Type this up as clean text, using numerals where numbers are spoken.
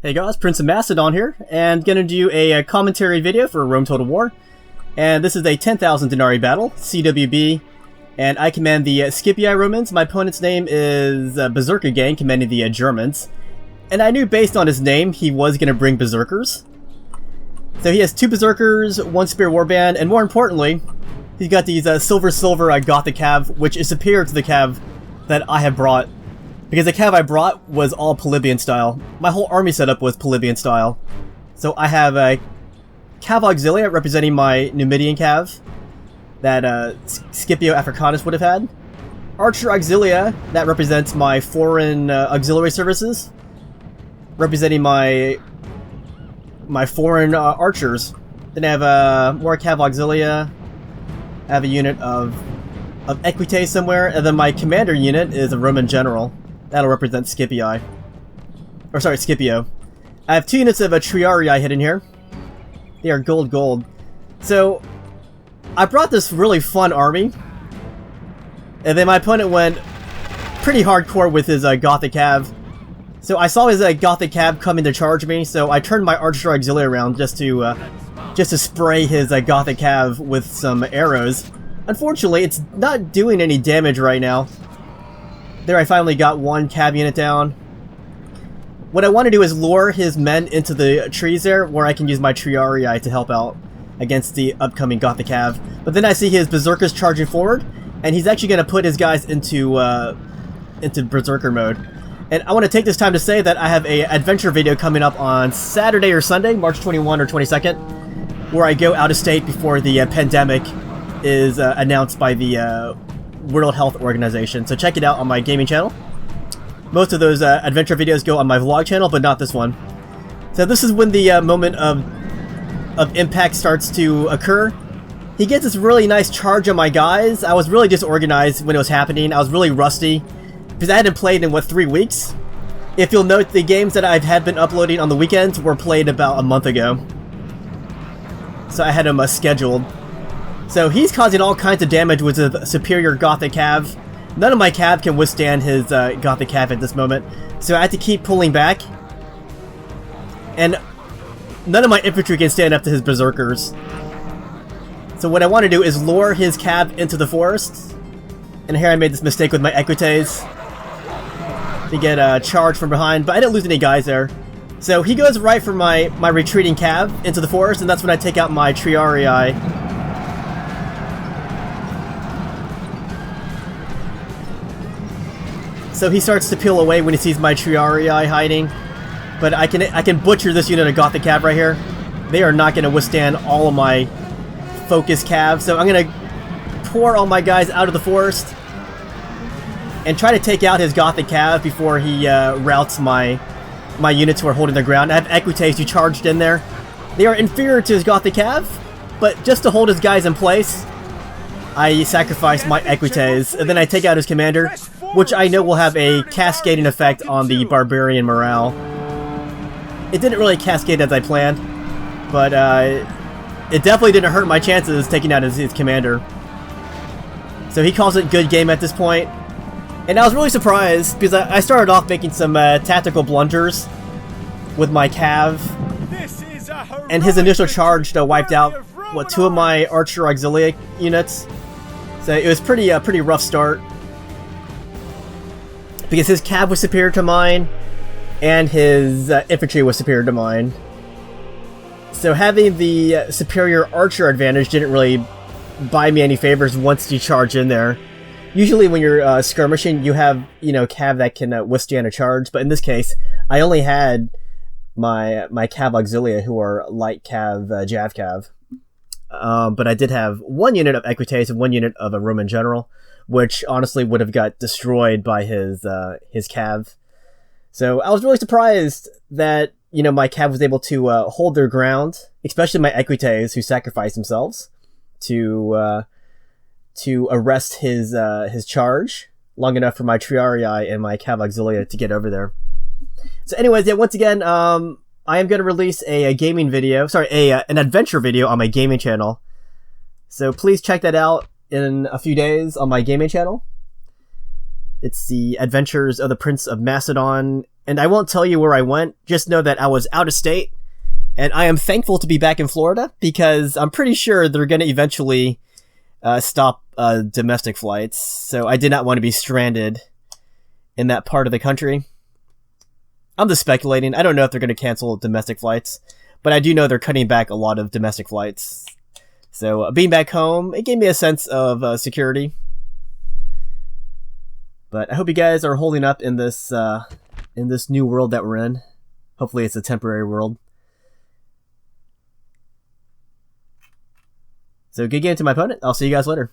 Hey guys, Prince of Macedon here, and gonna do a commentary video for Rome Total War. And this is a 10,000 denarii battle, CWB, and I command the Scipii Romans. My opponent's name is Berserker Gang, commanding the Germans. And I knew based on his name, he was gonna bring Berserkers. So he has 2 Berserkers, 1 Spear Warband, and more importantly, he's got these silver Gothic Cav, which is superior to the Cav that I have brought. Because the Cav I brought was all Polybian style. My whole army setup was Polybian style. So I have a Cav Auxilia representing my Numidian Cav that Scipio Africanus would have had. Archer Auxilia, that represents my foreign auxiliary services, representing my foreign archers. Then I have more Cav Auxilia. I have a unit of Equites somewhere, and then my commander unit is a Roman general. That'll represent Scipii. Or sorry, Scipio. I have 2 units of DENARII hidden here. They are gold. So, I brought this really fun army. And then my opponent went pretty hardcore with his Gothic Cav. So I saw his Gothic Cav coming to charge me, so I turned my Archer Auxilia around just to spray his Gothic Cav with some arrows. Unfortunately, it's not doing any damage right now. There I finally got 1 Cav unit down. What I want to do is lure his men into the trees there, where I can use my DENARII to help out against the upcoming Gothic Cav. But then I see his Berserkers charging forward, and he's actually going to put his guys into Berserker mode. And I want to take this time to say that I have an adventure video coming up on Saturday or Sunday, March 21 or 22nd, where I go out of state before the pandemic is announced by the World Health Organization. So check it out on my gaming channel. Most of those adventure videos go on my vlog channel, but not this one. So this is when the moment of impact starts to occur. He gets this really nice charge on my guys. I was really disorganized when it was happening. I was really rusty because I hadn't played in, what, 3 weeks? If you'll note, the games that I had been uploading on the weekends were played about a month ago. So I had them scheduled. So he's causing all kinds of damage with his superior Gothic Cav. None of my Cav can withstand his Gothic Cav at this moment, so I have to keep pulling back. And none of my infantry can stand up to his Berserkers. So what I want to do is lure his Cav into the forest. And here I made this mistake with my Equites to get charged from behind, but I didn't lose any guys there. So he goes right for my retreating Cav into the forest, and that's when I take out my DENARII. So he starts to peel away when he sees my DENARII hiding, but I can butcher this unit of Gothic Cav right here. They are not going to withstand all of my focus Cav, so I'm going to pour all my guys out of the forest and try to take out his Gothic Cav before he routs my units who are holding their ground. I have Equites who charged in there. They are inferior to his Gothic Cav, but just to hold his guys in place, I sacrifice my Equites, and then I take out his commander, which I know will have a cascading effect on the barbarian morale. It didn't really cascade as I planned, but it definitely didn't hurt my chances taking out his commander. So he calls it good game at this point. And I was really surprised, because I started off making some tactical blunders with my Cav, and his initial charge wiped out, what, 2 of my Archer Auxilia units. So it was pretty rough start, because his Cav was superior to mine, and his infantry was superior to mine. So having the superior archer advantage didn't really buy me any favors once you charge in there. Usually when you're skirmishing, you have, Cav that can withstand a charge, but in this case, I only had my Cav Auxilia, who are light Cav, Jav Cav. But I did have 1 unit of Equites and 1 unit of a Roman general, which honestly would have got destroyed by his Cav. So I was really surprised that, my Cav was able to hold their ground, especially my Equites, who sacrificed themselves to arrest his charge long enough for my DENARII and my Cav Auxilia to get over there. So anyways, yeah, once again, I am going to release a gaming video, an adventure video on my gaming channel. So please check that out in a few days on my gaming channel. It's the Adventures of the Prince of Macedon and I won't tell you where I went. Just know that I was out of state, and I am thankful to be back in Florida because I'm pretty sure they're going to eventually stop domestic flights. So I did not want to be stranded in that part of the country. I'm just speculating. I don't know if they're going to cancel domestic flights, but I do know they're cutting back a lot of domestic flights. So being back home, it gave me a sense of security. But I hope you guys are holding up in this new world that we're in. Hopefully it's a temporary world. So good game to my opponent. I'll see you guys later.